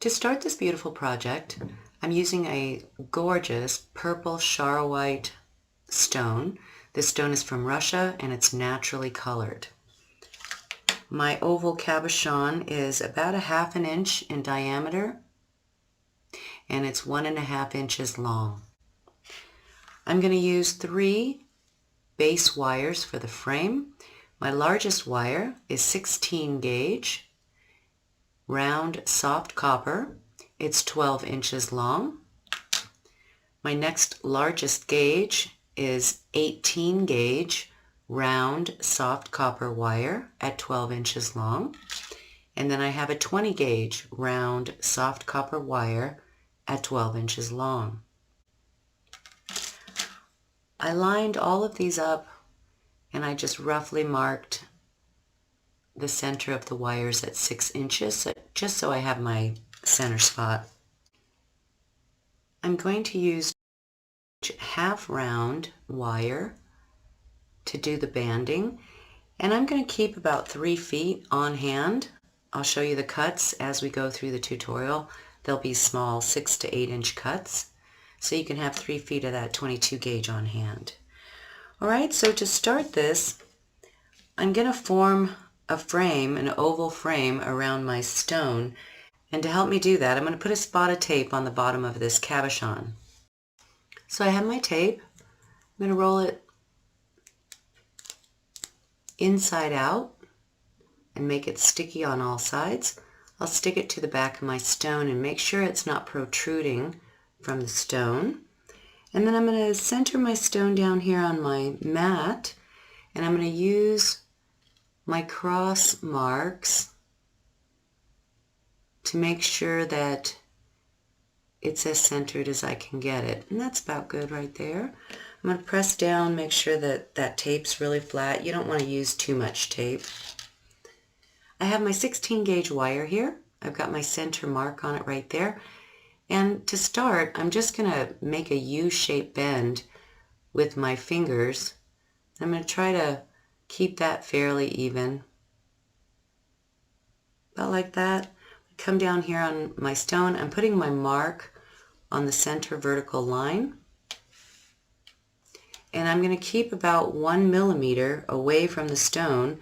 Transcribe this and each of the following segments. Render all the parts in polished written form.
To start this beautiful project, I'm using a gorgeous purple charoite stone. This stone is from Russia and it's naturally colored. My oval cabochon is about 1/2 inch in diameter and it's 1.5 inches long. I'm going to use 3 base wires for the frame. My largest wire is 16 gauge. Round soft copper. It's 12 inches long. My next largest gauge is 18 gauge round soft copper wire at 12 inches long. And then I have a 20 gauge round soft copper wire at 12 inches long. I lined all of these up and I just roughly marked the center of the wires at 6 inches, just so I have my center spot. I'm going to use half round wire to do the banding, and I'm going to keep about 3 feet on hand. I'll show you the cuts as we go through the tutorial. They'll be small 6 to 8 inch cuts, so you can have 3 feet of that 22 gauge on hand. Alright, so to start this, I'm going to form a frame, an oval frame around my stone, and to help me do that I'm going to put a spot of tape on the bottom of this cabochon. So I have my tape. I'm going to roll it inside out and make it sticky on all sides. I'll stick it to the back of my stone and make sure it's not protruding from the stone. And then I'm going to center my stone down here on my mat, and I'm going to use my cross marks to make sure that it's as centered as I can get it. And that's about good right there. I'm going to press down, make sure that that tape's really flat. You don't want to use too much tape. I have my 16 gauge wire here. I've got my center mark on it right there. And to start, I'm just going to make a U-shaped bend with my fingers. I'm going to try to keep that fairly even. About like that. Come down here on my stone. I'm putting my mark on the center vertical line. And I'm going to keep about 1 millimeter away from the stone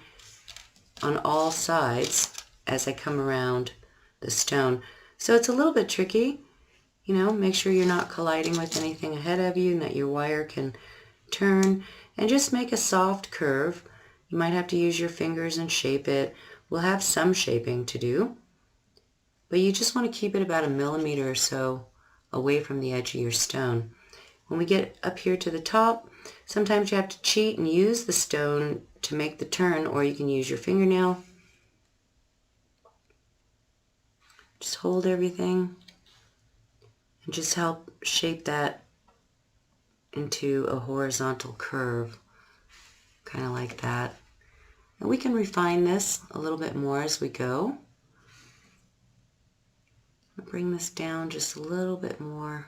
on all sides as I come around the stone. So it's a little bit tricky. You know, make sure you're not colliding with anything ahead of you and that your wire can turn. And just make a soft curve. You might have to use your fingers and shape it. We'll have some shaping to do. But you just want to keep it about 1 millimeter or so away from the edge of your stone. When we get up here to the top, sometimes you have to cheat and use the stone to make the turn, or you can use your fingernail. Just hold everything and just help shape that into a horizontal curve, kind of like that. And we can refine this a little bit more as we go. I'll bring this down just a little bit more.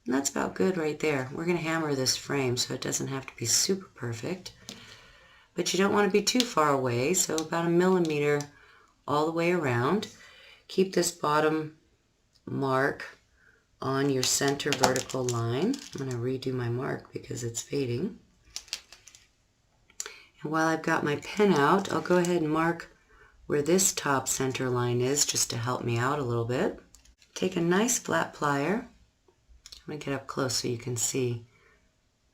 And that's about good right there. We're going to hammer this frame so it doesn't have to be super perfect. But you don't want to be too far away, so about 1 millimeter all the way around. Keep this bottom mark on your center vertical line. I'm going to redo my mark because it's fading. And while I've got my pen out, I'll go ahead and mark where this top center line is just to help me out a little bit. Take a nice flat plier. I'm going to get up close so you can see.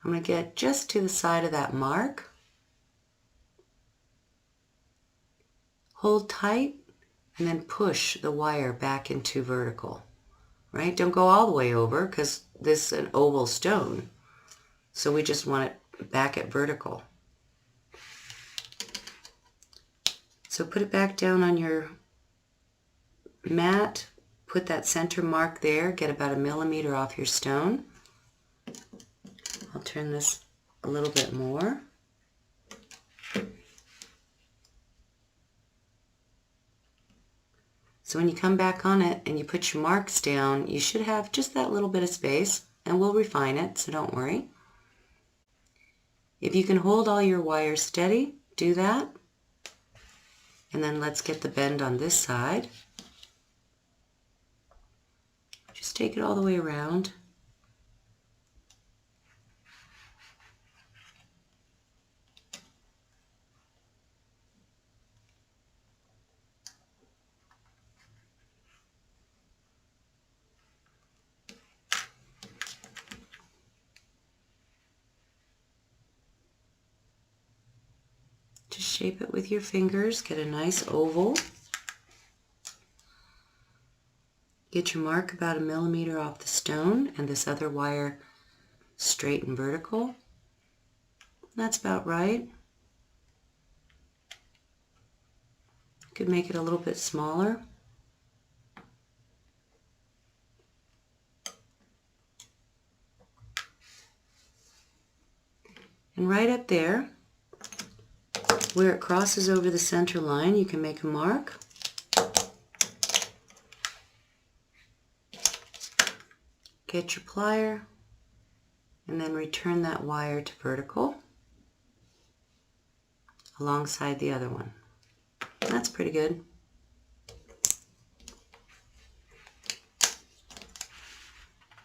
I'm going to get just to the side of that mark. Hold tight and then push the wire back into vertical. Right? Don't go all the way over because this is an oval stone. So we just want it back at vertical. So put it back down on your mat. Put that center mark there. Get about 1 millimeter off your stone. I'll turn this a little bit more. So when you come back on it and you put your marks down, you should have just that little bit of space, and we'll refine it, so don't worry. If you can hold all your wires steady, do that. And then let's get the bend on this side. Just take it all the way around. Just shape it with your fingers, get a nice oval. Get your mark about 1 millimeter off the stone and this other wire straight and vertical. That's about right. You could make it a little bit smaller. And right up there, where it crosses over the center line, you can make a mark. Get your plier, and then return that wire to vertical alongside the other one. That's pretty good.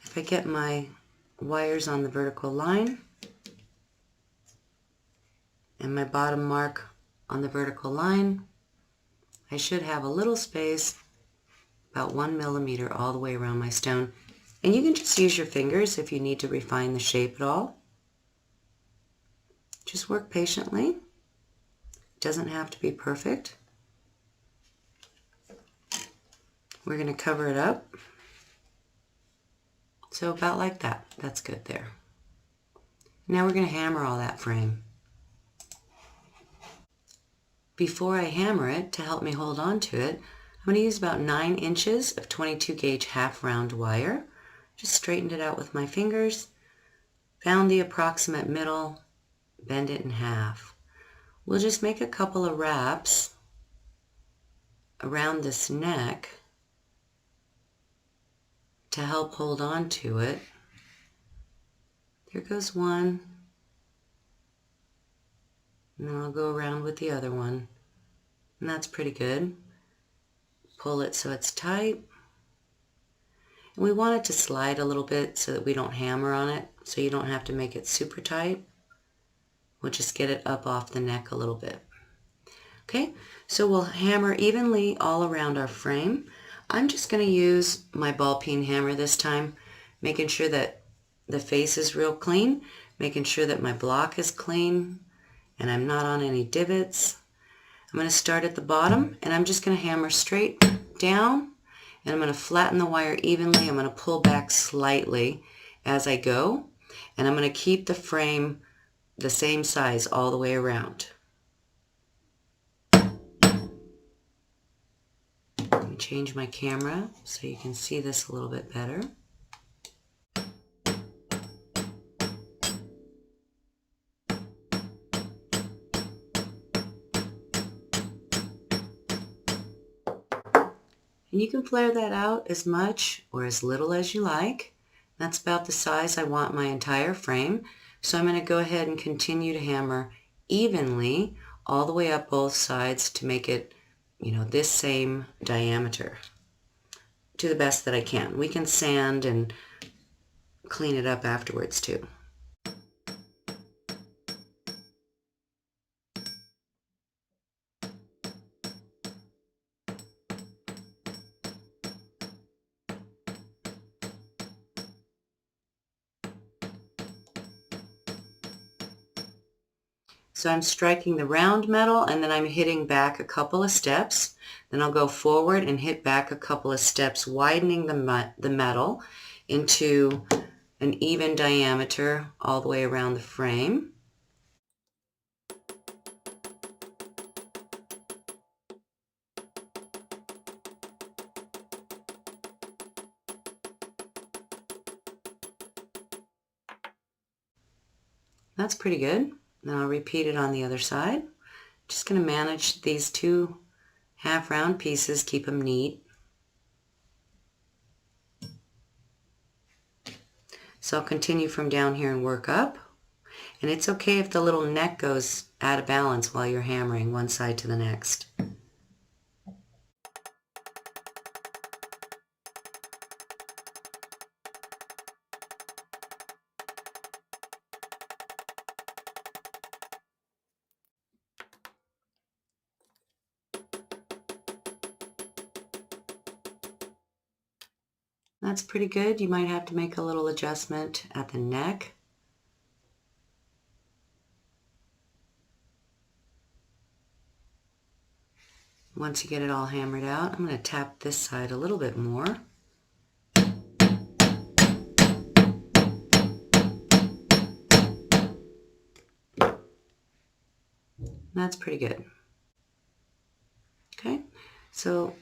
If I get my wires on the vertical line and my bottom mark on the vertical line, I should have a little space, about 1 millimeter all the way around my stone. And you can just use your fingers if you need to refine the shape at all. Just work patiently. It doesn't have to be perfect. We're going to cover it up. So about like that. That's good there. Now we're going to hammer all that frame. Before I hammer it, to help me hold on to it, I'm going to use about 9 inches of 22 gauge half round wire. Just straightened it out with my fingers, found the approximate middle, bend it in half. We'll just make a couple of wraps around this neck to help hold on to it. There goes one, and then I'll go around with the other one, and that's pretty good. Pull it so it's tight. And we want it to slide a little bit so that we don't hammer on it, so you don't have to make it super tight. We'll just get it up off the neck a little bit. Okay, so we'll hammer evenly all around our frame. I'm just going to use my ball peen hammer this time, making sure that the face is real clean, making sure that my block is clean, and I'm not on any divots. I'm going to start at the bottom, and I'm just going to hammer straight down. And I'm going to flatten the wire evenly. I'm going to pull back slightly as I go. And I'm going to keep the frame the same size all the way around. Let me change my camera so you can see this a little bit better. And you can flare that out as much or as little as you like. That's about the size I want my entire frame. So I'm going to go ahead and continue to hammer evenly all the way up both sides to make it, this same diameter to the best that I can. We can sand and clean it up afterwards too. So I'm striking the round metal, and then I'm hitting back a couple of steps. Then I'll go forward and hit back a couple of steps, widening the metal into an even diameter all the way around the frame. That's pretty good. Now I'll repeat it on the other side. Just going to manage these two half round pieces, keep them neat. So I'll continue from down here and work up. And it's okay if the little neck goes out of balance while you're hammering one side to the next. That's pretty good. You might have to make a little adjustment at the neck. Once you get it all hammered out, I'm going to tap this side a little bit more. That's pretty good. Okay, so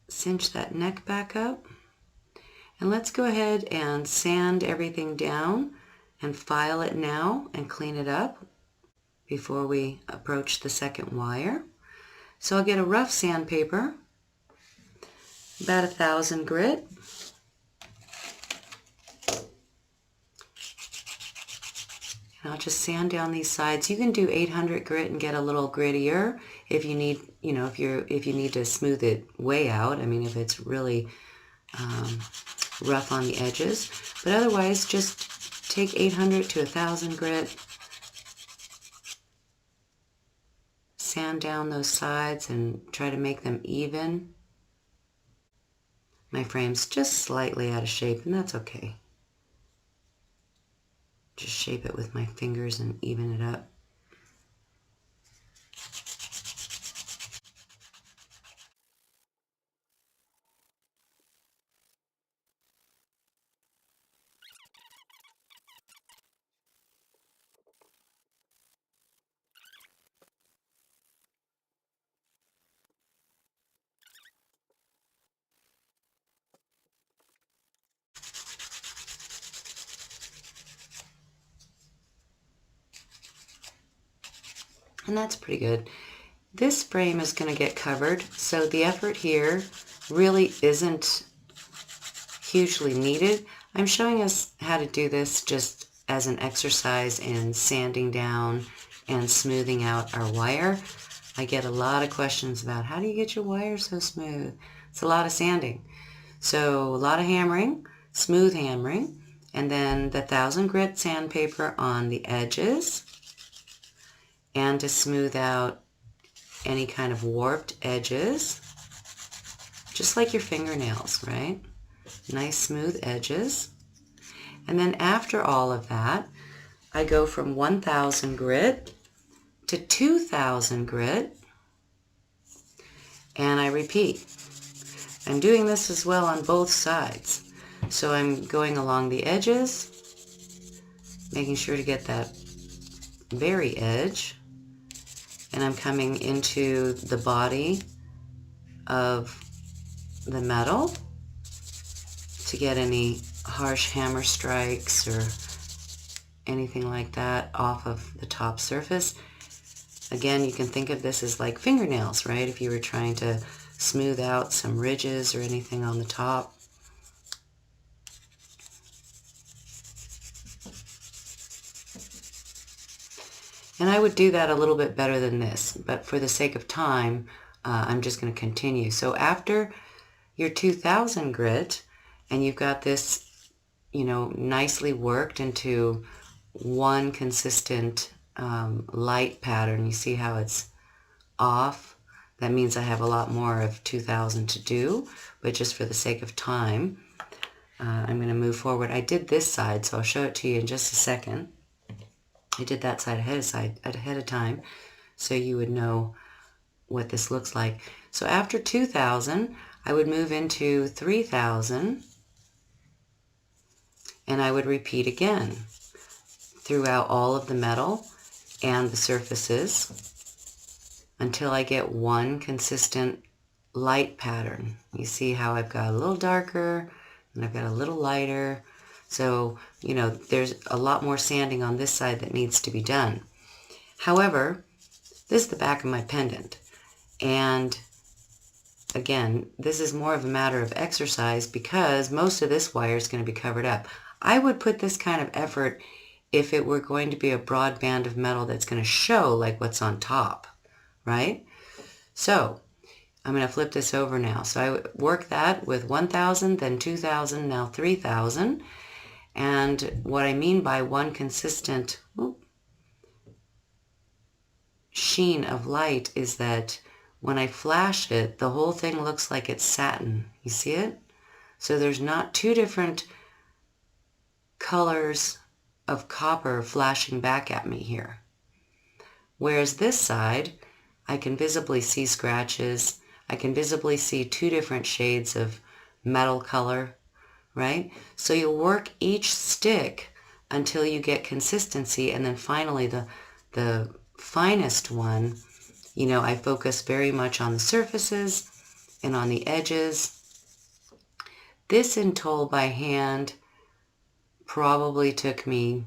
cinch that neck back up. And let's go ahead and sand everything down and file it now and clean it up before we approach the second wire. So I'll get a rough sandpaper, about 1,000 grit. And I'll just sand down these sides. You can do 800 grit and get a little grittier if you need, if you need to smooth it way out. I mean, if it's really rough on the edges. But otherwise, just take 800 to 1,000 grit. Sand down those sides and try to make them even. My frame's just slightly out of shape, and that's okay. Just shape it with my fingers and even it up. And that's pretty good. This frame is going to get covered, so the effort here really isn't hugely needed. I'm showing us how to do this just as an exercise in sanding down and smoothing out our wire. I get a lot of questions about how do you get your wire so smooth? It's a lot of sanding. So a lot of hammering, smooth hammering, and then the 1,000 grit sandpaper on the edges, and to smooth out any kind of warped edges, just like your fingernails, right? Nice smooth edges. And then after all of that, I go from 1,000 grit to 2,000 grit, and I repeat. I'm doing this as well on both sides. So I'm going along the edges, making sure to get that very edge, and I'm coming into the body of the metal to get any harsh hammer strikes or anything like that off of the top surface. Again, you can think of this as like fingernails, right? If you were trying to smooth out some ridges or anything on the top. And I would do that a little bit better than this, but for the sake of time, I'm just going to continue. So after your 2,000 grit, and you've got this, nicely worked into one consistent light pattern, you see how it's off? That means I have a lot more of 2,000 to do, but just for the sake of time, I'm going to move forward. I did this side, so I'll show it to you in just a second. I did that side ahead of time, so you would know what this looks like. So after 2,000, I would move into 3,000, and I would repeat again throughout all of the metal and the surfaces until I get one consistent light pattern. You see how I've got a little darker and I've got a little lighter. So, there's a lot more sanding on this side that needs to be done. However, this is the back of my pendant. And again, this is more of a matter of exercise because most of this wire is going to be covered up. I would put this kind of effort if it were going to be a broad band of metal that's going to show like what's on top, right? So I'm going to flip this over now. So I work that with 1,000, then 2,000, now 3,000. And what I mean by one consistent sheen of light is that when I flash it, the whole thing looks like it's satin. You see it? So there's not two different colors of copper flashing back at me here. Whereas this side, I can visibly see scratches. I can visibly see two different shades of metal color, right? So you'll work each stick until you get consistency, and then finally the finest one, you know, I focus very much on the surfaces and on the edges. This in total by hand probably took me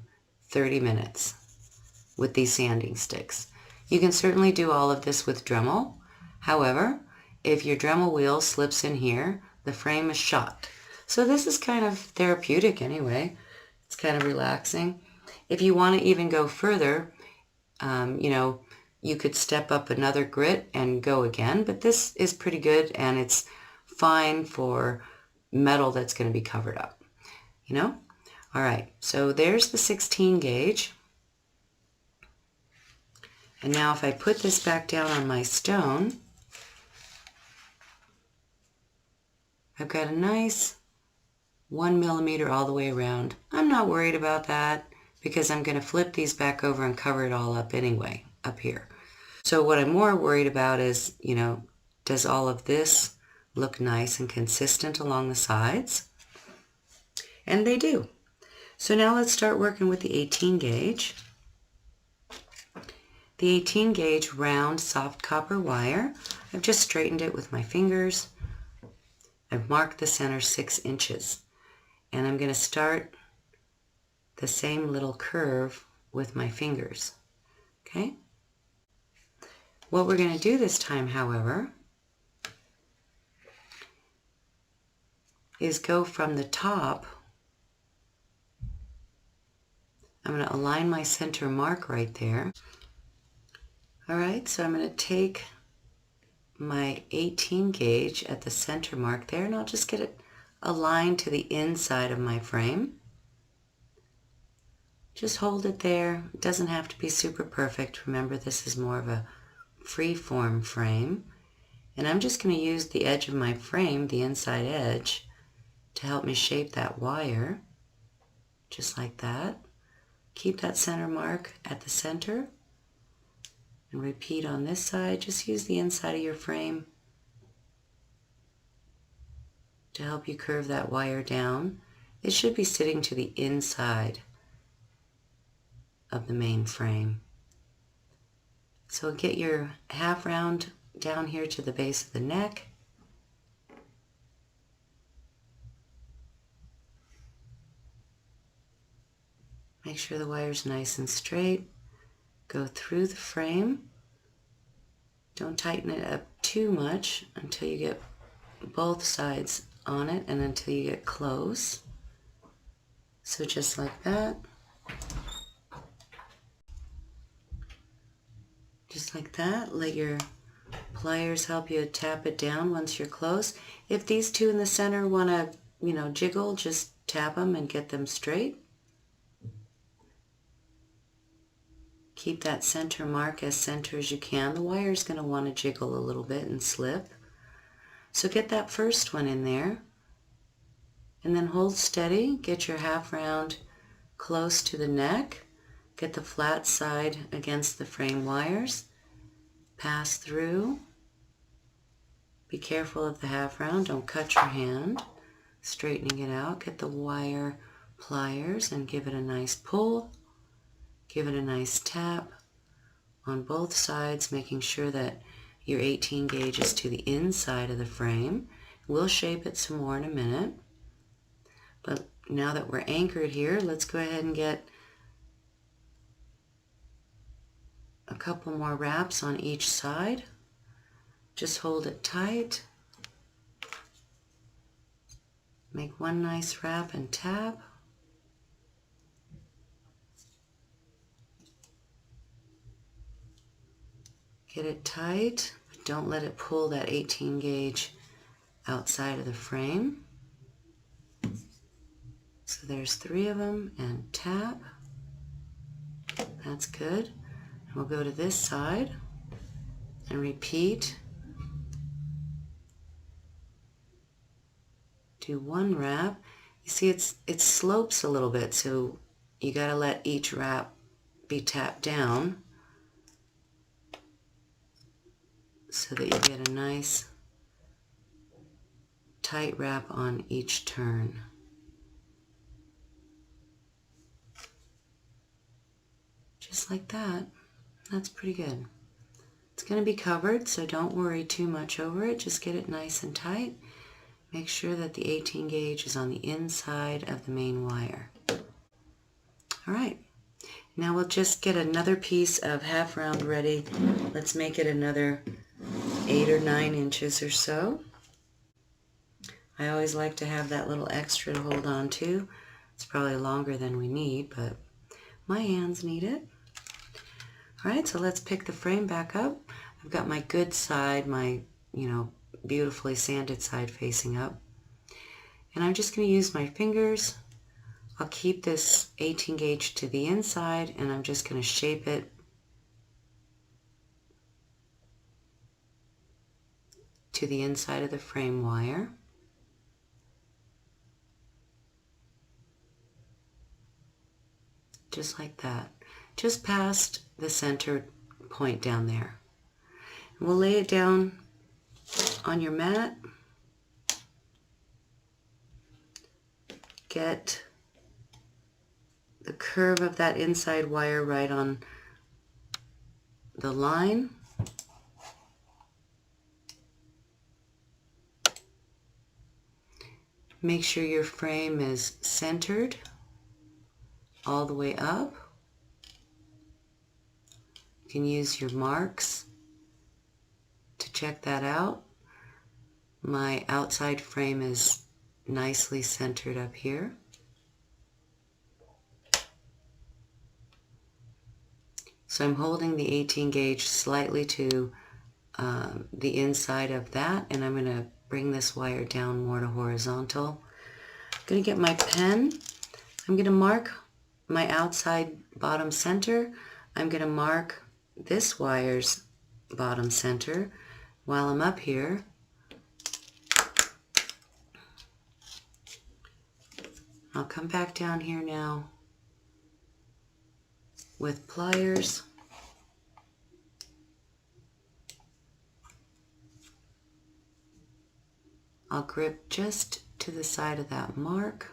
30 minutes with these sanding sticks. You can certainly do all of this with Dremel. However, if your Dremel wheel slips in here, the frame is shot. So this is kind of therapeutic anyway. It's kind of relaxing. If you want to even go further, you know, you could step up another grit and go again, but this is pretty good and it's fine for metal that's going to be covered up, you know? All right, so there's the 16 gauge. And now if I put this back down on my stone, I've got a nice 1 millimeter all the way around. I'm not worried about that because I'm going to flip these back over and cover it all up anyway up here. So what I'm more worried about is, you know, does all of this look nice and consistent along the sides? And they do. So now let's start working with the 18 gauge. The 18 gauge round soft copper wire, I've just straightened it with my fingers. I've marked the center 6 inches. And I'm going to start the same little curve with my fingers. Okay? What we're going to do this time, however, is go from the top. I'm going to align my center mark right there. All right, so I'm going to take my 18 gauge at the center mark there, and I'll just get it aligned to the inside of my frame. Just hold it there. It doesn't have to be super perfect. Remember, this is more of a free-form frame. And I'm just going to use the edge of my frame, the inside edge, to help me shape that wire, just like that. Keep that center mark at the center. And repeat on this side. Just use the inside of your frame to help you curve that wire down. It should be sitting to the inside of the main frame. So get your half round down here to the base of the neck. Make sure the wire's nice and straight. Go through the frame. Don't tighten it up too much until you get both sides on it and until you get close. So just like that. Just like that. Let your pliers help you tap it down once you're close. If these two in the center want to, you know, jiggle, just tap them and get them straight. Keep that center mark as center as you can. The wire's going to want to jiggle a little bit and slip. So get that first one in there. And then hold steady. Get your half round close to the neck. Get the flat side against the frame wires. Pass through. Be careful of the half round. Don't cut your hand. Straightening it out. Get the wire pliers and give it a nice pull. Give it a nice tap on both sides, making sure that your 18 gauge is to the inside of the frame. We'll shape it some more in a minute. But now that we're anchored here, let's go ahead and get a couple more wraps on each side. Just hold it tight. Make one nice wrap and tap. Get it tight, but don't let it pull that 18 gauge outside of the frame. So there's 3 of them, and tap. That's good. And we'll go to this side and repeat. Do do one wrap. You see it slopes a little bit, so you got to let each wrap be tapped down so that you get a nice tight wrap on each turn. Just like that. That's pretty good. It's going to be covered, so don't worry too much over it. Just get it nice and tight. Make sure that the 18 gauge is on the inside of the main wire. All right. Now we'll just get another piece of half round ready. Let's make it another 8 or 9 inches or so. I always like to have that little extra to hold on to. It's probably longer than we need, but my hands need it. All right, so let's pick the frame back up. I've got my good side, my, beautifully sanded side facing up. And I'm just going to use my fingers. I'll keep this 18 gauge to the inside, and I'm just going to shape it to the inside of the frame wire. Just like that. Just past the center point down there. And we'll lay it down on your mat. Get the curve of that inside wire right on the line. Make sure your frame is centered all the way up. You can use your marks to check that out. My outside frame is nicely centered up here. So I'm holding the 18 gauge slightly to the inside of that, and I'm going to bring this wire down more to horizontal. I'm going to get my pen. I'm going to mark my outside bottom center. I'm going to mark this wire's bottom center while I'm up here. I'll come back down here now with pliers. I'll grip just to the side of that mark,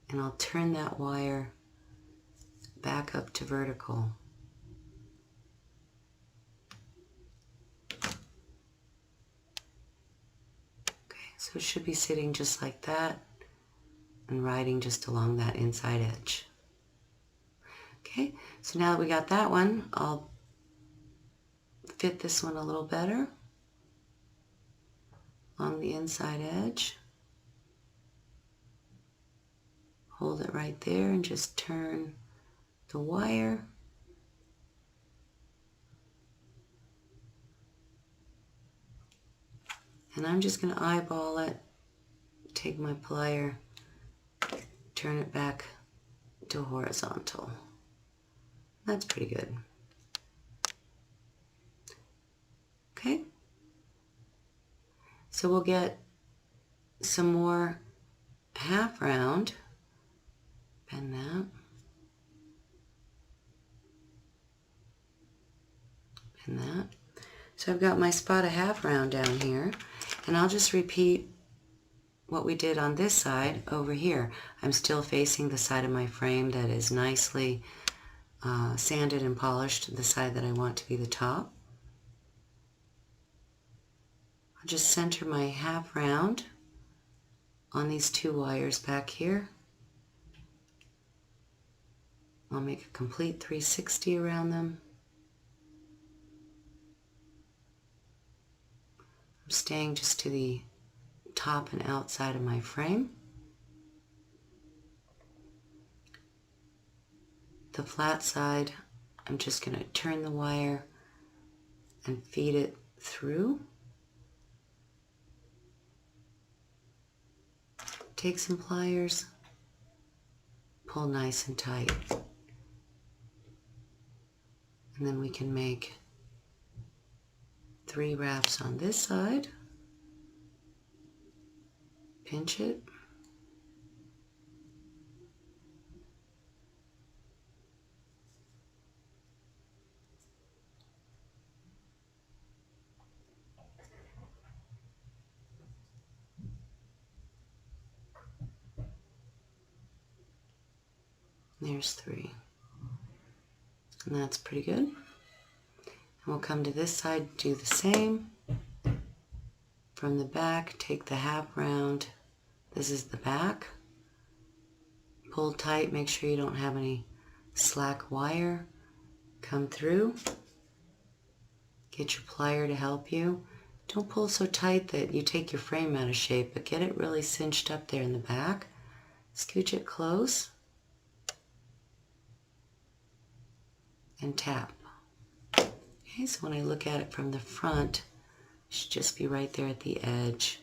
and I'll turn that wire back up to vertical. Okay, so it should be sitting just like that and riding just along that inside edge. Okay, so now that we got that one, I'll fit this one a little better along the inside edge. Hold it right there and just turn the wire. And I'm just going to eyeball it, take my plier, turn it back to horizontal. That's pretty good. Okay. So we'll get some more half round. Bend that. Bend that. So I've got my spot of half round down here, and I'll just repeat what we did on this side over here. I'm still facing the side of my frame that is nicely sanded and polished, the side that I want to be the top. I'll just center my half round on these two wires back here. I'll make a complete 360 around them. I'm staying just to the top and outside of my frame. The flat side, I'm just going to turn the wire and feed it through. Take some pliers, pull nice and tight. And then we can make 3 wraps on this side. pinch it. There's 3. And that's pretty good. And we'll come to this side, do the same. From the back, take the half round. This is the back. Pull tight, make sure you don't have any slack wire. Come through. Get your plier to help you. Don't pull so tight that you take your frame out of shape, but get it really cinched up there in the back. Scooch it close. And tap. Okay, so when I look at it from the front, it should just be right there at the edge.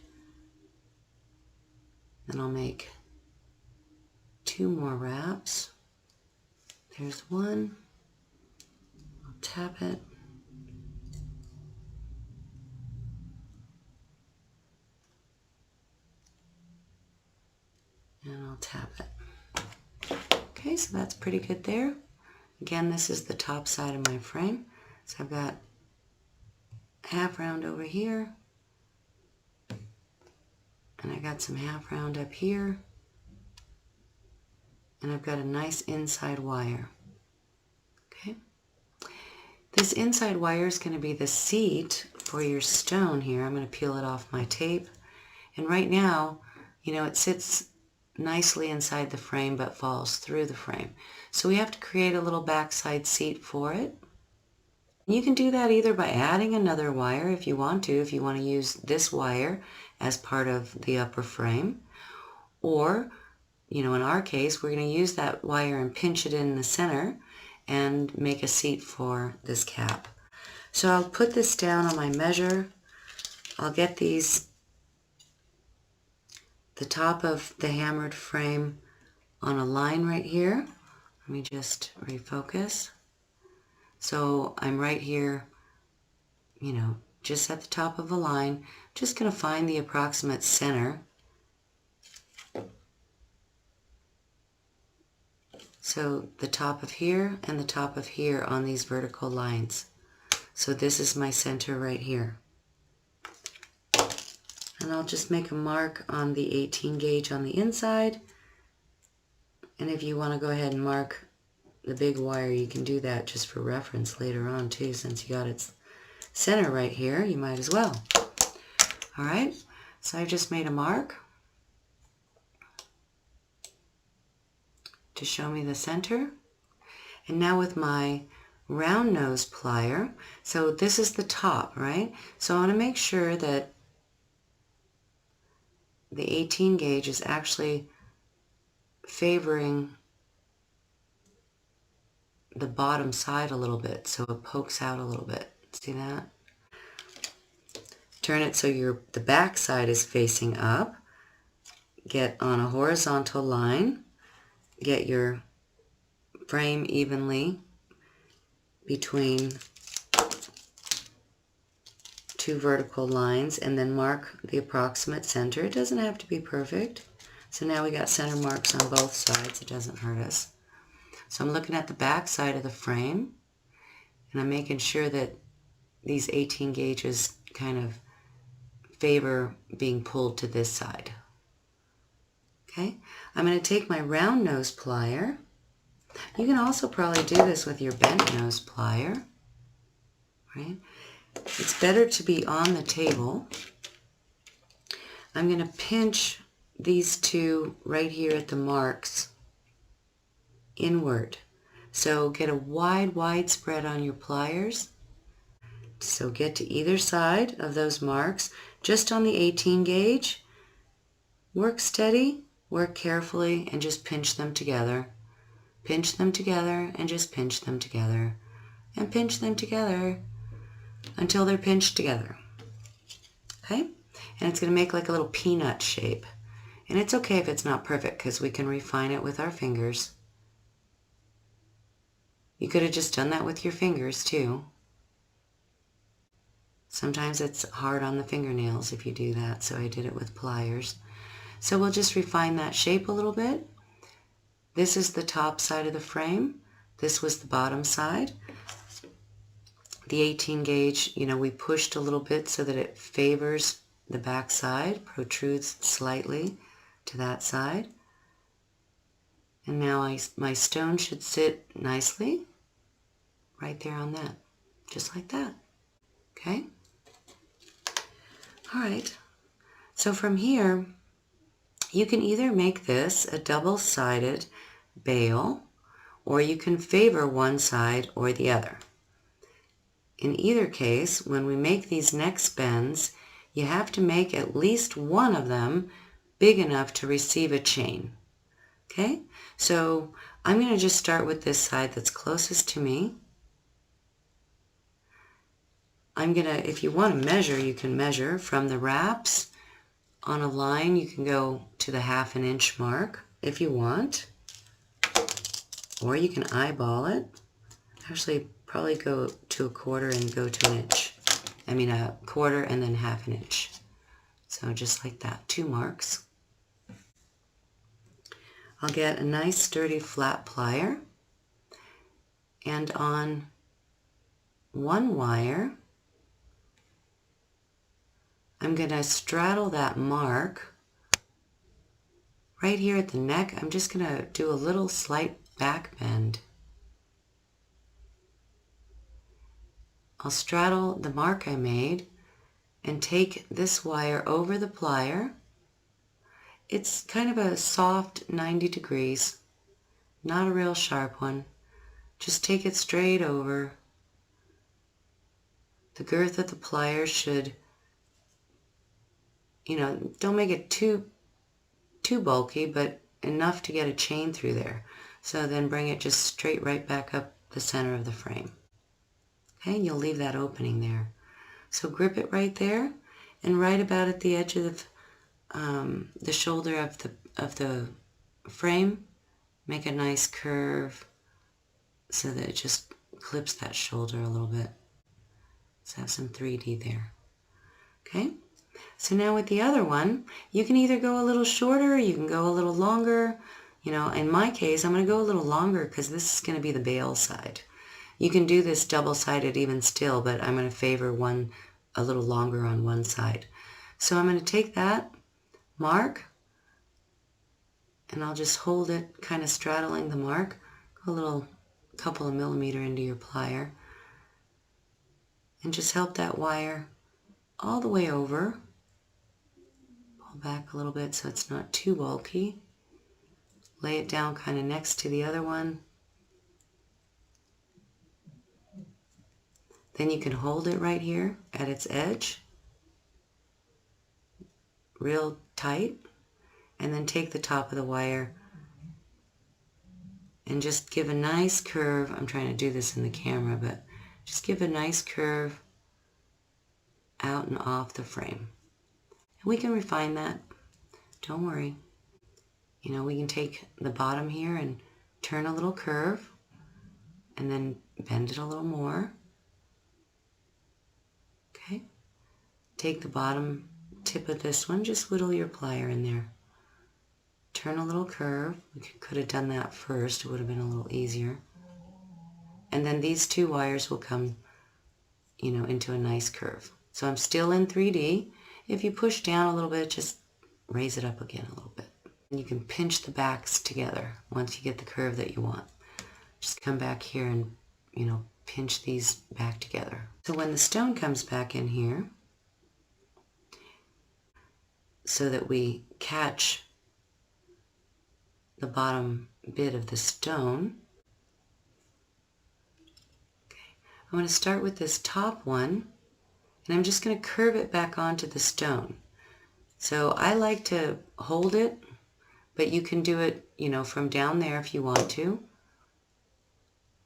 Then I'll make 2 more wraps. There's 1. I'll tap it. And I'll tap it. Okay, so that's pretty good there. Again, this is the top side of my frame. So I've got half round over here. And I got some half round up here. And I've got a nice inside wire. Okay. This inside wire is going to be the seat for your stone here. I'm going to peel it off my tape. And right now, you know, it sits nicely inside the frame but falls through the frame. So we have to create a little backside seat for it. You can do that either by adding another wire if you want to use this wire as part of the upper frame, or, you know, in our case, we're going to use that wire and pinch it in the center and make a seat for this cap. So I'll put this down on my measure. I'll get these, the top of the hammered frame on a line right here. Let me just refocus. So I'm right here, you know, just at the top of a line. Just going to find the approximate center. So the top of here and the top of here on these vertical lines. So this is my center right here. And I'll just make a mark on the 18 gauge on the inside. And if you want to go ahead and mark the big wire, you can do that just for reference later on too, since you got its center right here, you might as well. Alright, so I just made a mark to show me the center. And now with my round nose plier, so this is the top, right? So I want to make sure that the 18 gauge is actually favoring the bottom side a little bit, so it pokes out a little bit. See that? Turn it so the back side is facing up. Get on a horizontal line. Get your frame evenly between 2 vertical lines, and then mark the approximate center. It doesn't have to be perfect. So now we got center marks on both sides. It doesn't hurt us. So I'm looking at the back side of the frame, and I'm making sure that these 18 gauges kind of favor being pulled to this side. Okay, I'm going to take my round nose plier. You can also probably do this with your bent nose plier, right? It's better to be on the table. I'm going to pinch these 2 right here at the marks inward. So get a wide spread on your pliers. So get to either side of those marks, just on the 18 gauge. Work steady, work carefully, and just pinch them together. Pinch them together and just pinch them together. And pinch them together until they're pinched together. Okay? And it's going to make like a little peanut shape. And it's okay if it's not perfect, because we can refine it with our fingers. You could have just done that with your fingers too. Sometimes it's hard on the fingernails if you do that, so I did it with pliers. So we'll just refine that shape a little bit. This is the top side of the frame. This was the bottom side. The 18 gauge, we pushed a little bit so that it favors the back side, protrudes slightly to that side. And now my stone should sit nicely right there on that, just like that. Okay? All right. So from here, you can either make this a double-sided bail, or you can favor one side or the other. In either case, when we make these next bends, you have to make at least one of them big enough to receive a chain. Okay? So I'm going to just start with this side that's closest to me. If you want to measure, you can measure from the wraps on a line. You can go to the 1/2 inch mark if you want, or you can eyeball it. Actually, probably go to 1/4 and go to 1 inch. I mean 1/4 and then 1/2 inch. So just like that, 2 marks. I'll get a nice sturdy flat plier, and on one wire, I'm going to straddle that mark right here at the neck. I'm just going to do a little slight back bend. I'll straddle the mark I made and take this wire over the plier. It's kind of a soft 90 degrees, not a real sharp one. Just take it straight over. The girth of the plier should, don't make it too bulky, but enough to get a chain through there. So then bring it just straight right back up the center of the frame. Okay, and you'll leave that opening there. So grip it right there, and right about at the edge of the shoulder of the frame, make a nice curve so that it just clips that shoulder a little bit. Let's have some 3D there. Okay, so now with the other one, you can either go a little shorter, or you can go a little longer. In my case, I'm going to go a little longer because this is going to be the bail side. You can do this double-sided even still, but I'm going to favor one a little longer on one side. So I'm going to take that mark, and I'll just hold it kind of straddling the mark. Go a couple of millimeters into your plier, and just help that wire all the way over. Pull back a little bit so it's not too bulky. Lay it down kind of next to the other one. Then you can hold it right here at its edge, real tight, and then take the top of the wire and just give a nice curve. I'm trying to do this in the camera, but just give a nice curve out and off the frame. And we can refine that. Don't worry. We can take the bottom here and turn a little curve and then bend it a little more. Okay. Take the bottom tip of this one, just whittle your plier in there. Turn a little curve. We could have done that first. It would have been a little easier. And then these 2 wires will come, into a nice curve. So I'm still in 3D. If you push down a little bit, just raise it up again a little bit. And you can pinch the backs together once you get the curve that you want. Just come back here and, pinch these back together. So when the stone comes back in here, so that we catch the bottom bit of the stone, okay, I'm going to start with this top one, and I'm just going to curve it back onto the stone. So I like to hold it, but you can do it, from down there if you want to.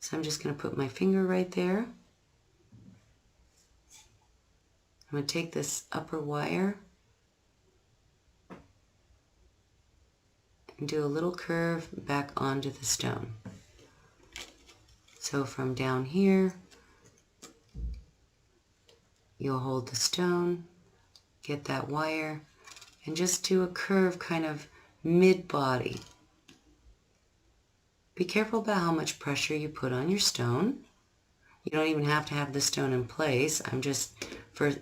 So I'm just going to put my finger right there. I'm going to take this upper wire and do a little curve back onto the stone. So from down here, you'll hold the stone, get that wire, and just do a curve kind of mid-body. Be careful about how much pressure you put on your stone. You don't even have to have the stone in place. I'm just, for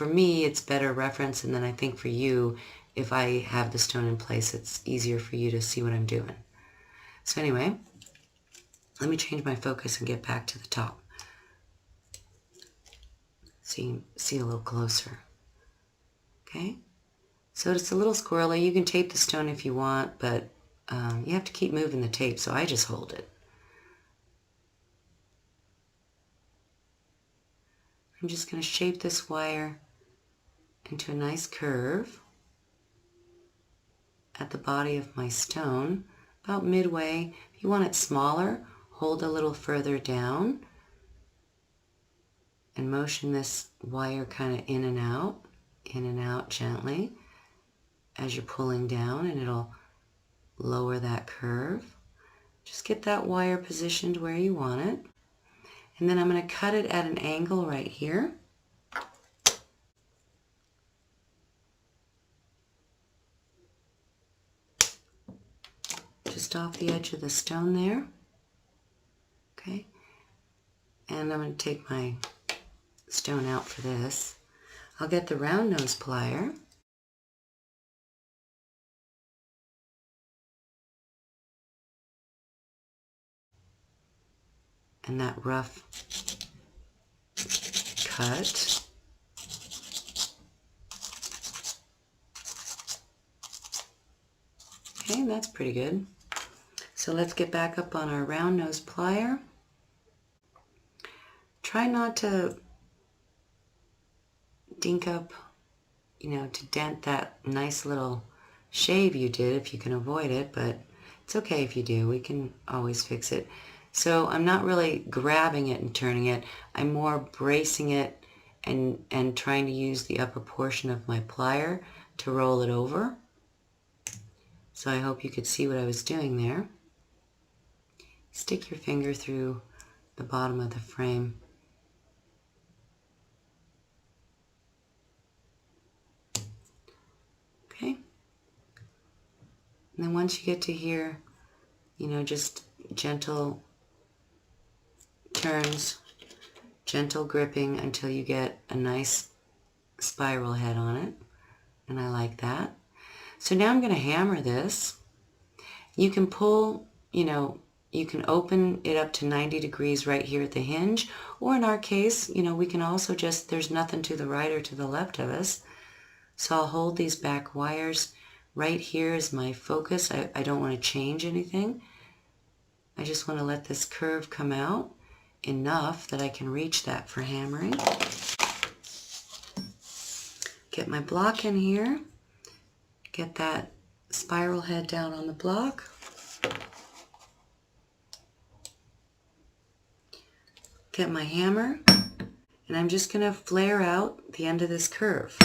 me, it's better reference, and then I think for you, if I have the stone in place, it's easier for you to see what I'm doing. So anyway, let me change my focus and get back to the top. So you can see a little closer. Okay? So it's a little squirrely. You can tape the stone if you want, but you have to keep moving the tape, so I just hold it. I'm just going to shape this wire into a nice curve at the body of my stone, about midway. If you want it smaller, hold a little further down and motion this wire kind of in and out gently as you're pulling down, and it'll lower that curve. Just get that wire positioned where you want it. And then I'm going to cut it at an angle right here. Just off the edge of the stone there. Okay. And I'm going to take my stone out for this. I'll get the round nose plier. And that rough cut. Okay, that's pretty good. So let's get back up on our round nose plier. Try not to dink up, to dent that nice little shave you did if you can avoid it, but it's okay if you do. We can always fix it. So I'm not really grabbing it and turning it. I'm more bracing it and trying to use the upper portion of my plier to roll it over. So I hope you could see what I was doing there. Stick your finger through the bottom of the frame. Okay. And then once you get to here, just gentle turns, gentle gripping until you get a nice spiral head on it. And I like that. So now I'm going to hammer this. You can pull, you can open it up to 90 degrees right here at the hinge, or in our case, we can also just, there's nothing to the right or to the left of us. So I'll hold these back wires. Right here is my focus. I don't want to change anything. I just want to let this curve come out enough that I can reach that for hammering. Get my block in here. Get that spiral head down on the block. Get my hammer, and I'm just going to flare out the end of this curve.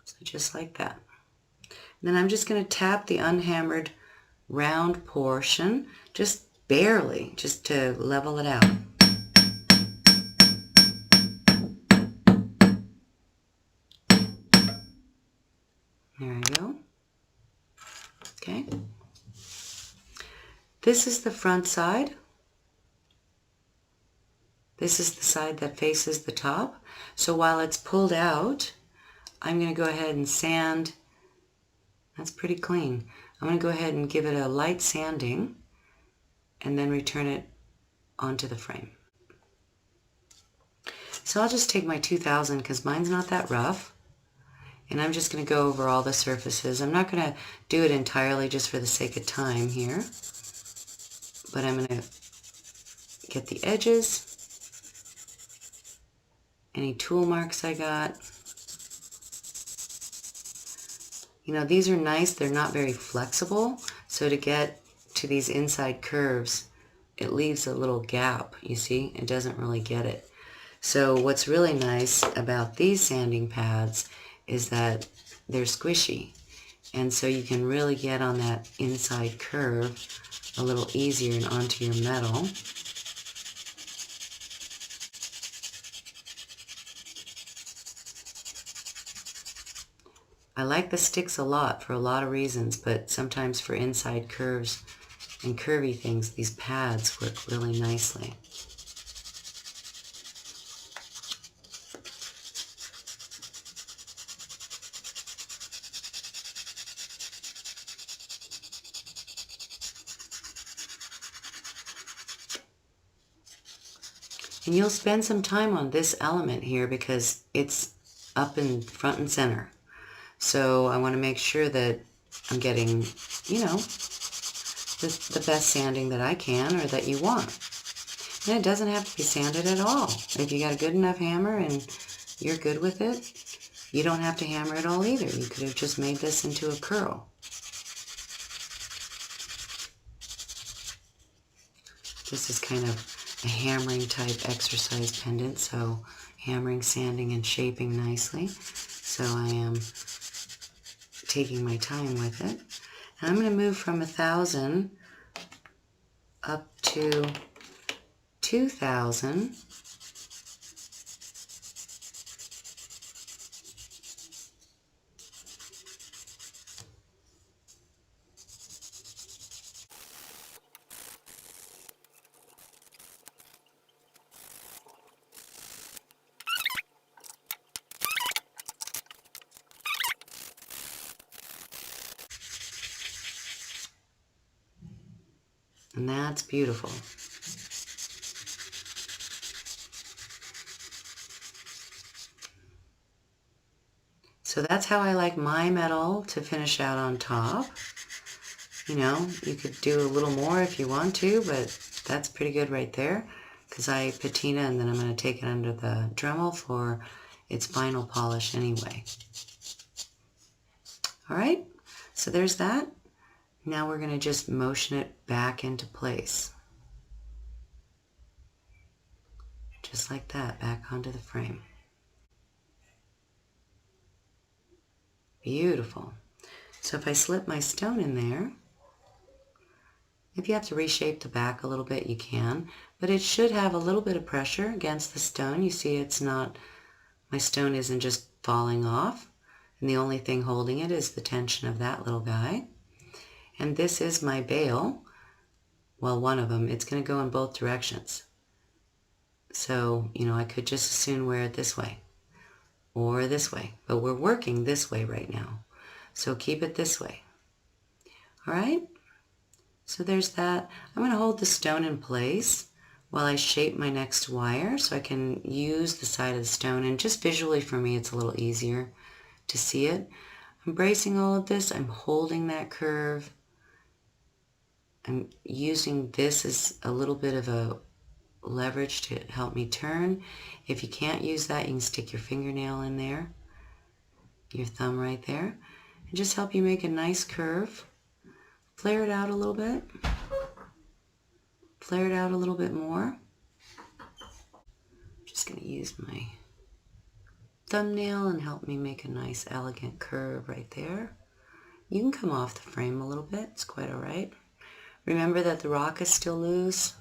So just like that. And then I'm just going to tap the unhammered round portion, just barely, just to level it out. There we go. Okay. This is the front side. This is the side that faces the top. So while it's pulled out, I'm going to go ahead and sand. That's pretty clean. I'm going to go ahead and give it a light sanding and then return it onto the frame. So I'll just take my 2000 because mine's not that rough, and I'm just going to go over all the surfaces. I'm not going to do it entirely just for the sake of time here, but I'm going to get the edges, any tool marks I got. These are nice. They're not very flexible, so to get to these inside curves, it leaves a little gap, you see? It doesn't really get it. So what's really nice about these sanding pads is that they're squishy. And so you can really get on that inside curve a little easier and onto your metal. I like the sticks a lot for a lot of reasons, but sometimes for inside curves and curvy things, these pads work really nicely. And you'll spend some time on this element here because it's up in front and center. So I want to make sure that I'm getting, you know, the best sanding that I can or that you want. And it doesn't have to be sanded at all. If you got a good enough hammer and you're good with it, you don't have to hammer it all either. You could have just made this into a curl. This is kind of a hammering type exercise pendant, so hammering, sanding, and shaping nicely. So I am taking my time with it. And I'm going to move from 1,000 up to 2,000. And that's beautiful. So that's how I like my metal to finish out on top. You know, you could do a little more if you want to, but that's pretty good right there. Because I patina and then I'm going to take it under the Dremel for its final polish anyway. Alright, so there's that. Now we're going to just motion it back into place. Just like that, back onto the frame. Beautiful. So if I slip my stone in there, if you have to reshape the back a little bit, you can, but it should have a little bit of pressure against the stone. You see it's not, my stone isn't just falling off, and the only thing holding it is the tension of that little guy. And this is my bail. Well, one of them. It's going to go in both directions. So, you know, I could just as soon wear it this way or this way, but we're working this way right now. So keep it this way. All right? So there's that. I'm going to hold the stone in place while I shape my next wire so I can use the side of the stone. And just visually for me, it's a little easier to see it. I'm bracing all of this. I'm holding that curve. I'm using this as a little bit of a leverage to help me turn. If you can't use that, you can stick your fingernail in there, your thumb right there, and just help you make a nice curve. Flare it out a little bit. Flare it out a little bit more. Just going to use my thumbnail and help me make a nice elegant curve right there. You can come off the frame a little bit. It's quite all right. Remember that the rock is still loose,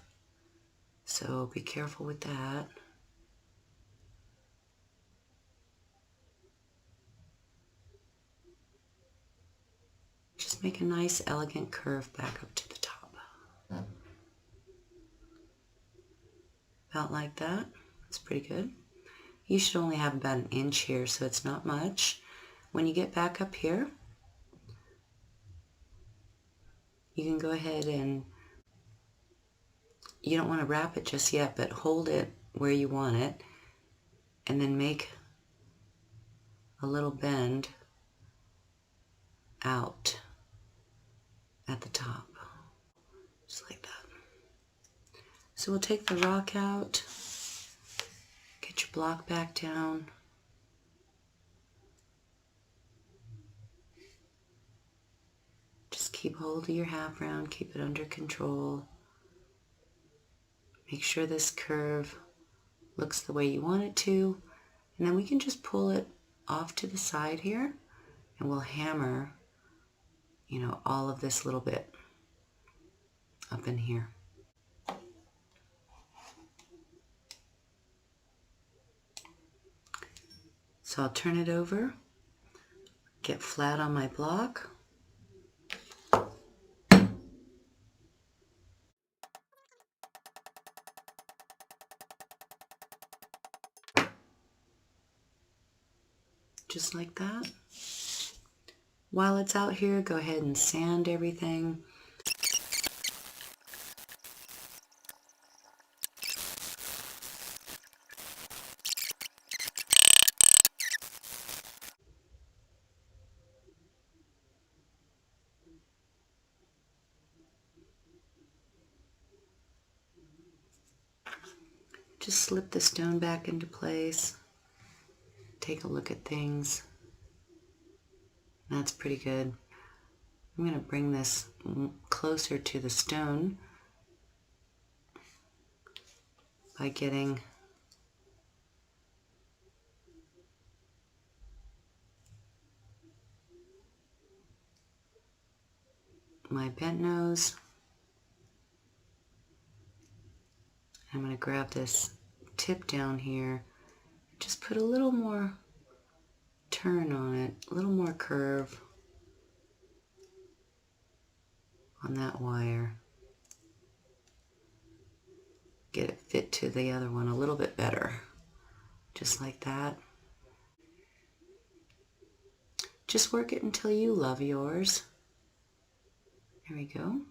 so be careful with that. Just make a nice elegant curve back up to the top. About like that. That's pretty good. You should only have about 1 inch here, so it's not much. When you get back up here, you can go ahead and, you don't want to wrap it just yet, but hold it where you want it, and then make a little bend out at the top, just like that. So we'll take the rock out, get your block back down, just keep hold of your half round, keep it under control. Make sure this curve looks the way you want it to, and then we can just pull it off to the side here, and we'll hammer, you know, all of this little bit up in here. So I'll turn it over, get flat on my block. Just like that. While it's out here, go ahead and sand everything. Just slip the stone back into place. Take a look at things. That's pretty good. I'm going to bring this closer to the stone by getting my bent nose. I'm going to grab this tip down here, just put a little more turn on it, a little more curve on that wire. Get it fit to the other one a little bit better, just like that. Just work it until you love yours. There we go.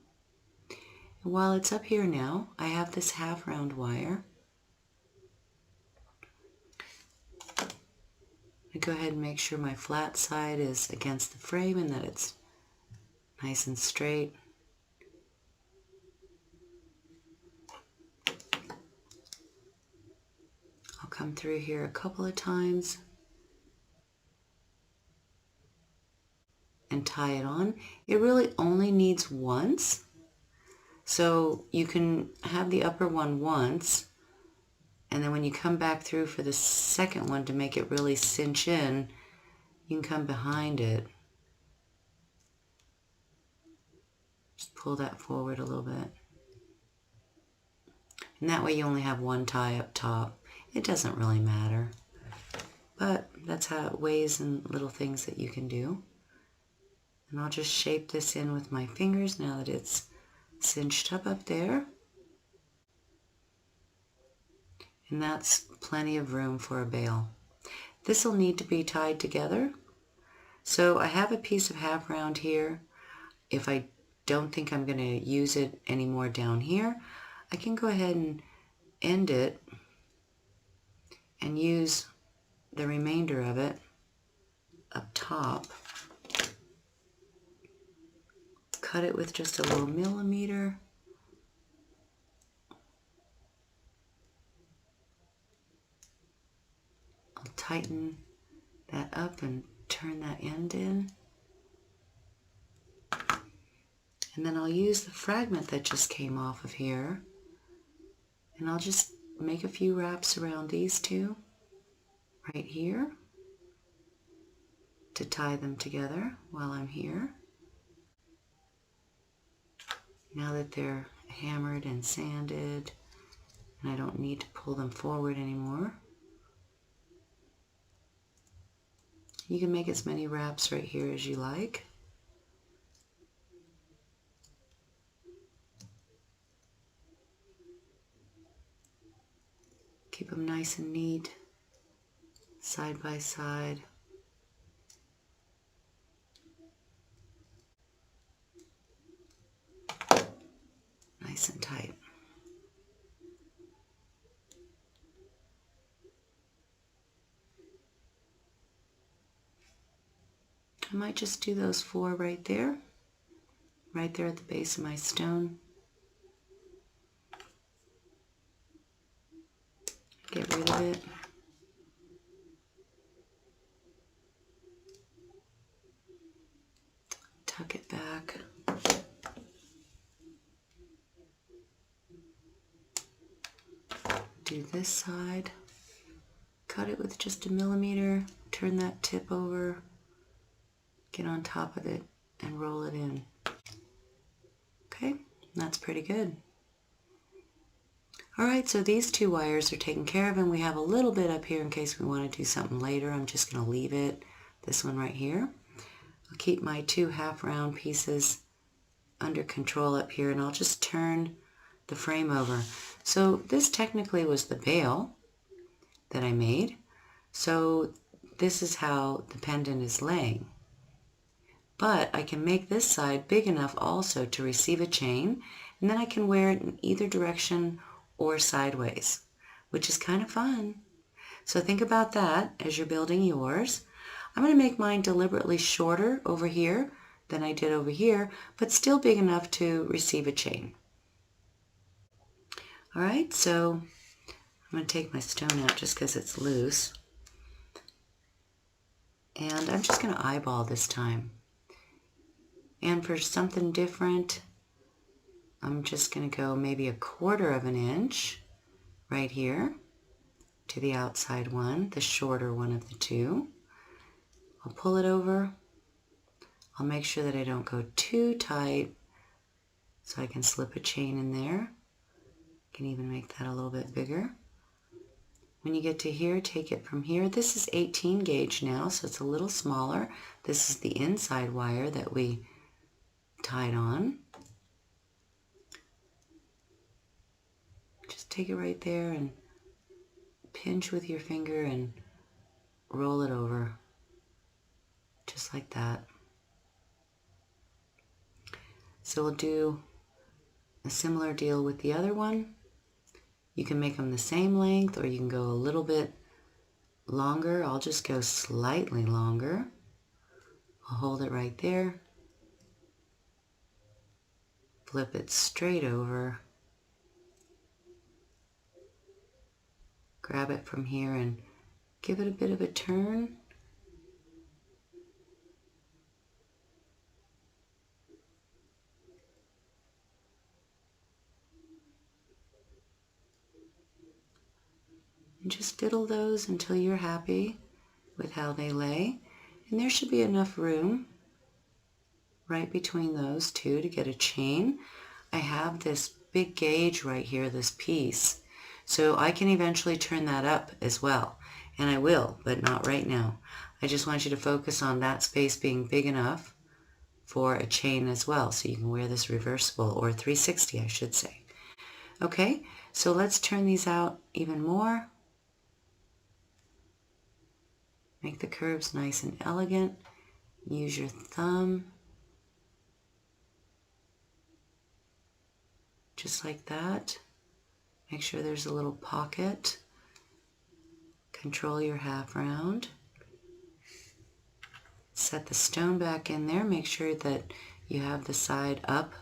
And while it's up here now, I have this half round wire. I go ahead and make sure my flat side is against the frame and that it's nice and straight. I'll come through here a couple of times and tie it on. It really only needs once. So you can have the upper one once, and then when you come back through for the second one to make it really cinch in, you can come behind it. Just pull that forward a little bit. And that way you only have one tie up top. It doesn't really matter, but that's how it weighs and little things that you can do. And I'll just shape this in with my fingers now that it's cinched up there. And that's plenty of room for a bail. This will need to be tied together. So I have a piece of half round here. If I don't think I'm going to use it anymore down here, I can go ahead and end it and use the remainder of it up top. Cut it with just a little millimeter. I'll tighten that up and turn that end in. And then I'll use the fragment that just came off of here, and I'll just make a few wraps around these two right here to tie them together while I'm here. Now that they're hammered and sanded and I don't need to pull them forward anymore, you can make as many wraps right here as you like. Keep them nice and neat, side by side. Nice and tight. I might just do those 4 right there at the base of my stone. Get rid of it. Tuck it back. Do this side. cut it with just a millimeter, turn that tip over, get on top of it, and roll it in. Okay, that's pretty good. Alright, so these two wires are taken care of, and we have a little bit up here in case we want to do something later. I'm just going to leave it, this one right here. I'll keep my two half round pieces under control up here, and I'll just turn the frame over. So this technically was the bail that I made. So this is how the pendant is laying. But I can make this side big enough also to receive a chain, and then I can wear it in either direction or sideways, which is kind of fun. So think about that as you're building yours. I'm going to make mine deliberately shorter over here than I did over here, but still big enough to receive a chain. Alright, so I'm going to take my stone out just because it's loose. And I'm just going to eyeball this time. And for something different, I'm just going to go maybe 1/4 of an inch right here to the outside one, the shorter one of the two. I'll pull it over. I'll make sure that I don't go too tight so I can slip a chain in there. I can even make that a little bit bigger. When you get to here, take it from here. This is 18 gauge now, so it's a little smaller. This is the inside wire that we tied on. Just take it right there and pinch with your finger and roll it over, just like that. So we'll do a similar deal with the other one. You can make them the same length, or you can go a little bit longer. I'll just go slightly longer. I'll hold it right there. Flip it straight over. Grab it from here and give it a bit of a turn. And just diddle those until you're happy with how they lay. And there should be enough room right between those two to get a chain. I have this big gauge right here, this piece. So I can eventually turn that up as well. And I will, but not right now. I just want you to focus on that space being big enough for a chain as well. So you can wear this reversible, or 360 I should say. Okay, so let's turn these out even more. Make the curves nice and elegant. Use your thumb. Just like that. Make sure there's a little pocket. Control your half round. Set the stone back in there. Make sure that you have the side up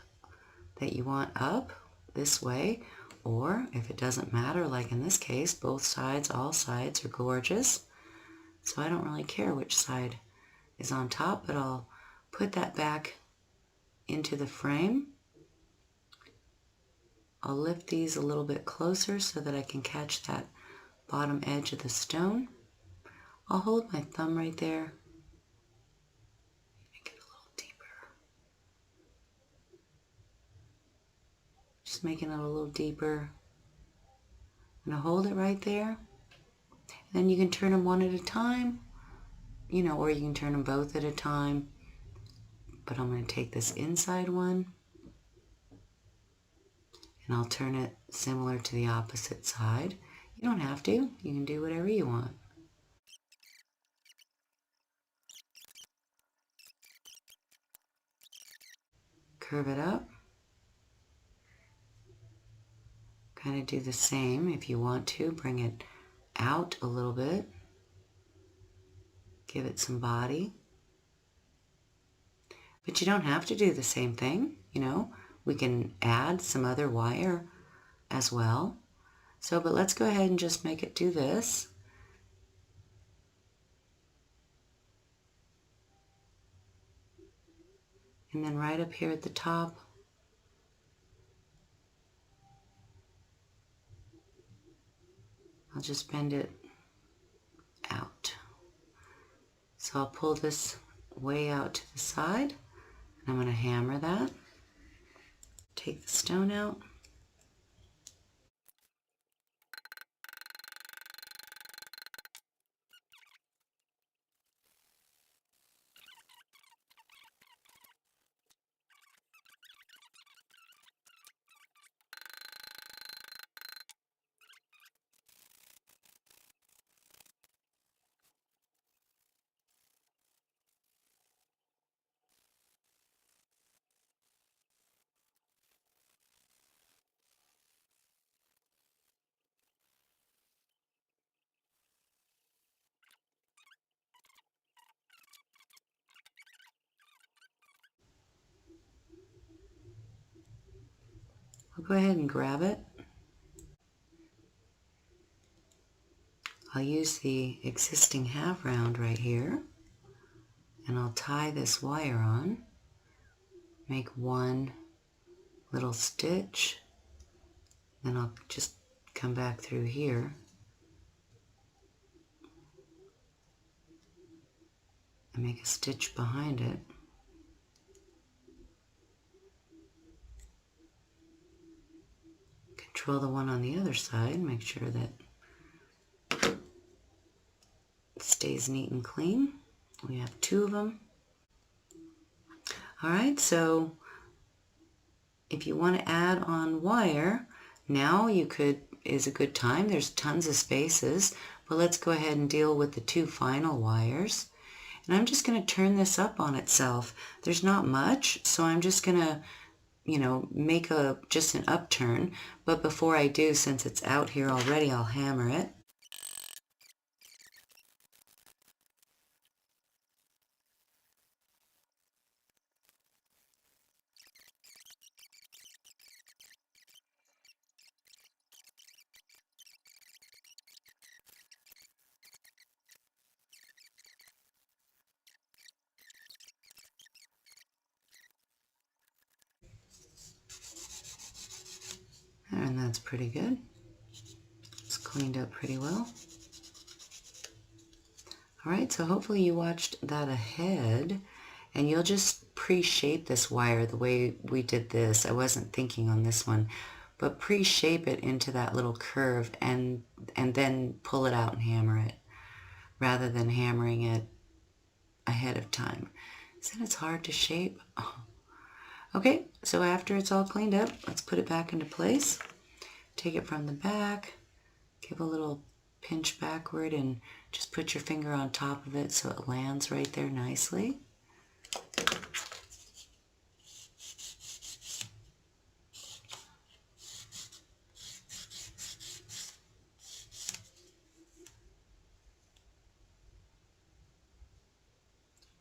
that you want up this way. Or if it doesn't matter, like in this case, both sides, all sides are gorgeous. So I don't really care which side is on top, but I'll put that back into the frame. I'll lift these a little bit closer so that I can catch that bottom edge of the stone. I'll hold my thumb right there. Make it a little deeper. Just making it a little deeper. And I'll hold it right there. Then you can turn them one at a time, or you can turn them both at a time. But I'm going to take this inside one, and I'll turn it similar to the opposite side. You don't have to. You can do whatever you want. Curve it up. Kind of do the same if you want to. Bring it out a little bit. Give it some body. But you don't have to do the same thing, We can add some other wire as well. But let's go ahead and just make it do this. And then right up here at the top, I'll just bend it So I'll pull this way out to the side, and I'm going to hammer that. Take the stone out. I'll go ahead and grab it. I'll use the existing half round right here, and I'll tie this wire on, make one little stitch, then I'll just come back through here and make a stitch behind it. Control the one on the other side, make sure that it stays neat and clean. We have two of them. Alright, so if you want to add on wire, now is a good time. There's tons of spaces, but let's go ahead and deal with the two final wires. And I'm just going to turn this up on itself. There's not much, so I'm just going to, make just an upturn. But before I do, since it's out here already, I'll hammer it. And that's pretty good. It's cleaned up pretty well. Alright, so hopefully you watched that ahead, and you'll just pre-shape this wire the way we did this. I wasn't thinking on this one, but pre-shape it into that little curve and then pull it out and hammer it, rather than hammering it ahead of time. Isn't it hard to shape? Oh. Okay, so after it's all cleaned up, let's put it back into place. Take it from the back, give a little pinch backward, and just put your finger on top of it so it lands right there nicely.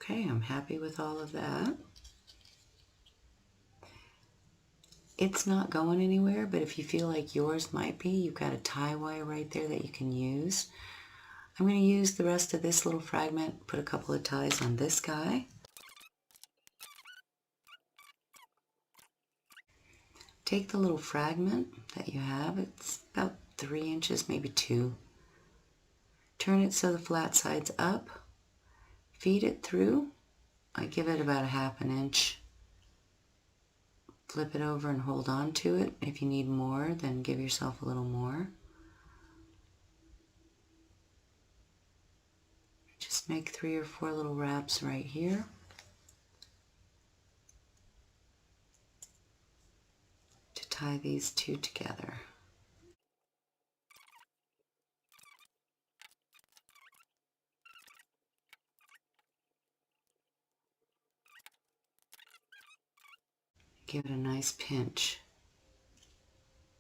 Okay, I'm happy with all of that. It's not going anywhere, but if you feel like yours might be, you've got a tie wire right there that you can use. I'm going to use the rest of this little fragment, put a couple of ties on this guy. Take the little fragment that you have, it's about 3 inches, maybe 2. Turn it so the flat side's up. Feed it through. I give it about a 1/2 inch. Flip it over and hold on to it. If you need more, then give yourself a little more. Just make 3 or 4 little wraps right here. To tie these two together. Give it a nice pinch.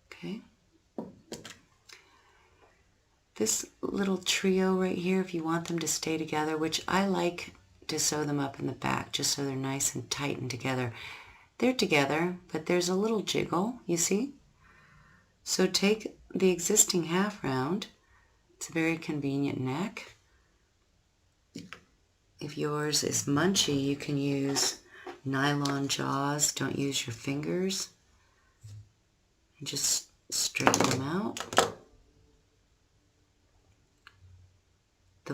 Okay. This little trio right here, if you want them to stay together, which I like to sew them up in the back just so they're nice and tight and together. They're together, but there's a little jiggle, you see? So take the existing half round. It's a very convenient neck. If yours is munchy, you can use nylon jaws. Don't use your fingers. And just straighten them out.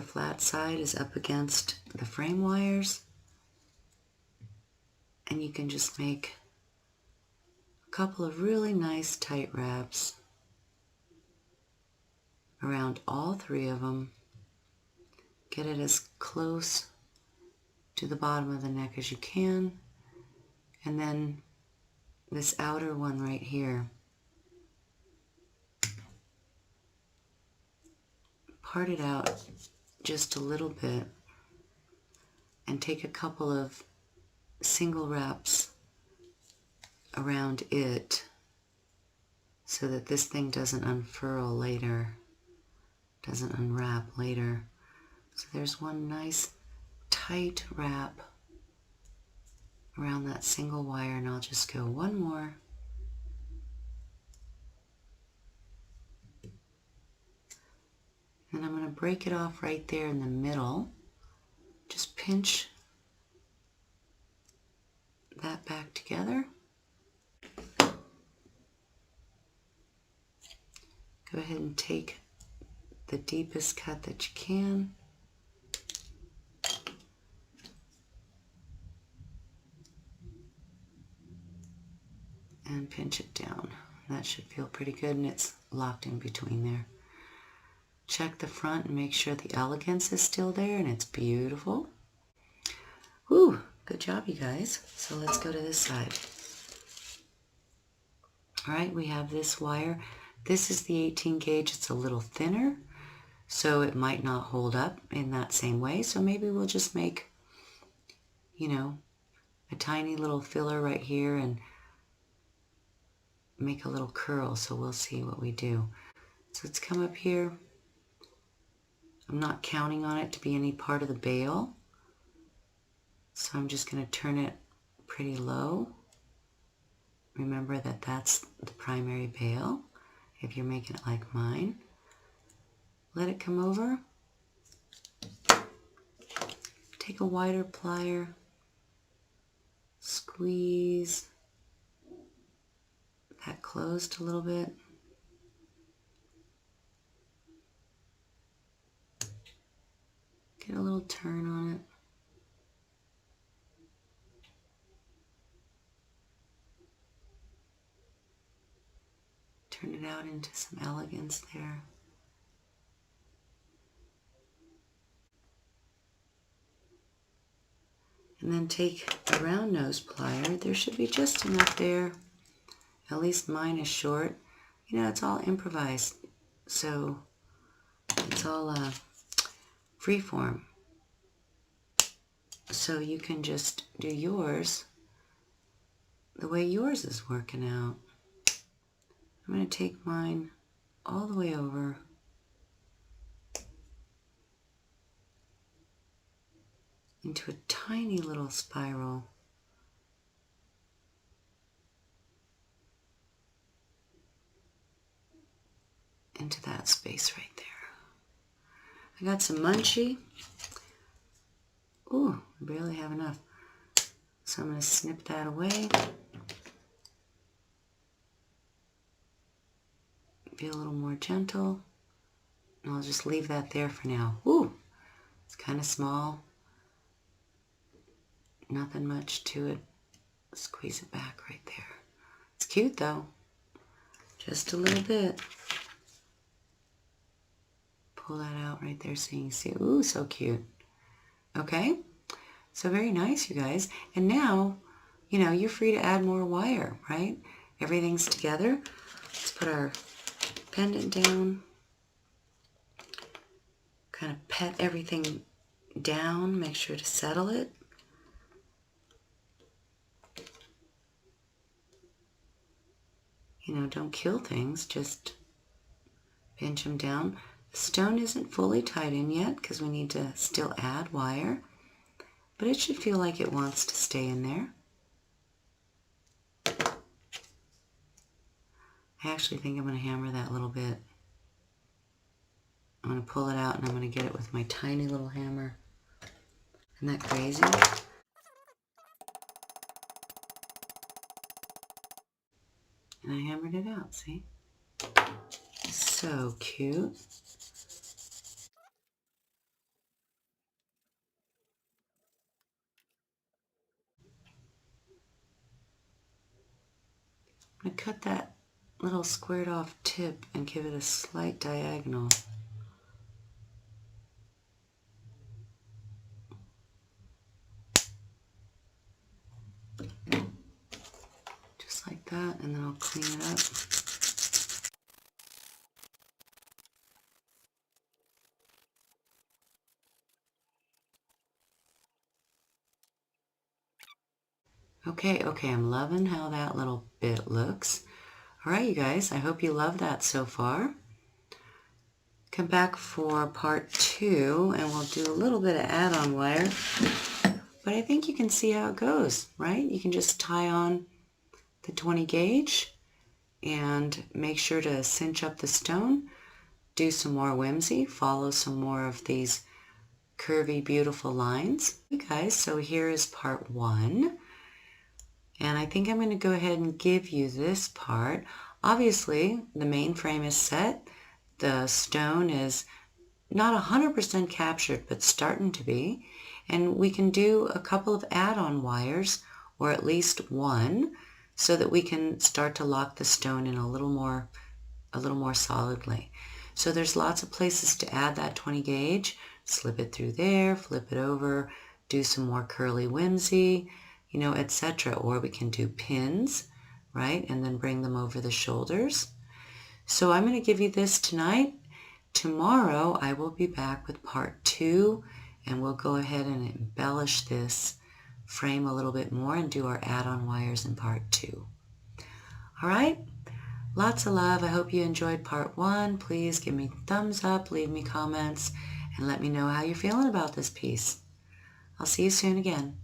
the flat side is up against the frame wires, and you can just make a couple of really nice tight wraps around all three of them. Get it as close to the bottom of the neck as you can, and then this outer one right here, part it out just a little bit and take a couple of single wraps around it so that this thing doesn't unfurl later, doesn't unwrap later. So there's one nice tight wrap around that single wire, and I'll just go one more. And I'm going to break it off right there in the middle. Just pinch that back together. Go ahead and take the deepest cut that you can. And pinch it down. That should feel pretty good, and it's locked in between there. Check the front and make sure the elegance is still there, and it's beautiful. Whew, good job, you guys. So let's go to this side. All right, we have this wire. This is the 18 gauge. It's a little thinner, so it might not hold up in that same way. So maybe we'll just make, you know, a tiny little filler right here and make a little curl. So we'll see what we do. So let's come up here. I'm not counting on it to be any part of the bail, so I'm just going to turn it pretty low. Remember that that's the primary bail if you're making it like mine. Let it come over. Take a wider plier, squeeze that closed a little bit. Get a little turn on it. Turn it out into some elegance there. And then take a round nose plier. There should be just enough there. At least mine is short. You know, it's all improvised, so it's all free form. So you can just do yours the way yours is working out. I'm going to take mine all the way over. Into a tiny little spiral. Into that space right there. I got some munchie. Ooh, I barely have enough. So I'm going to snip that away. Be a little more gentle. And I'll just leave that there for now. Ooh, it's kind of small. Nothing much to it. Squeeze it back right there. It's cute though. Just a little bit. Pull that out right there so you can see. Ooh, so cute. Okay, so very nice, you guys. And now, you know, you're free to add more wire, right? Everything's together. Let's put our pendant down. Kind of pet everything down. Make sure to settle it. You know, don't kill things, just pinch them down. The stone isn't fully tied in yet because we need to still add wire, but it should feel like it wants to stay in there. I actually think I'm going to hammer that a little bit. I'm going to pull it out and I'm going to get it with my tiny little hammer. Isn't that crazy? And I hammered it out, see? So cute. I'm going to cut that little squared off tip and give it a slight diagonal. Just like that, and then I'll clean it up. Okay, I'm loving how that little bit looks. All right, you guys, I hope you love that so far. Come back for part 2, and we'll do a little bit of add-on wire. But I think you can see how it goes, right? You can just tie on the 20 gauge and make sure to cinch up the stone. Do some more whimsy. Follow some more of these curvy, beautiful lines. Okay, guys, so here is part 1. And I think I'm going to go ahead and give you this part. Obviously, the main frame is set. The stone is not 100% captured, but starting to be. And we can do a couple of add-on wires, or at least one, so that we can start to lock the stone in a little more solidly. So there's lots of places to add that 20 gauge. Slip it through there, flip it over, do some more curly whimsy, etc. Or we can do pins, right? And then bring them over the shoulders. So I'm going to give you this tonight. Tomorrow I will be back with part 2, and we'll go ahead and embellish this frame a little bit more and do our add-on wires in part 2. All right? Lots of love. I hope you enjoyed part 1. Please give me a thumbs up, leave me comments, and let me know how you're feeling about this piece. I'll see you soon again.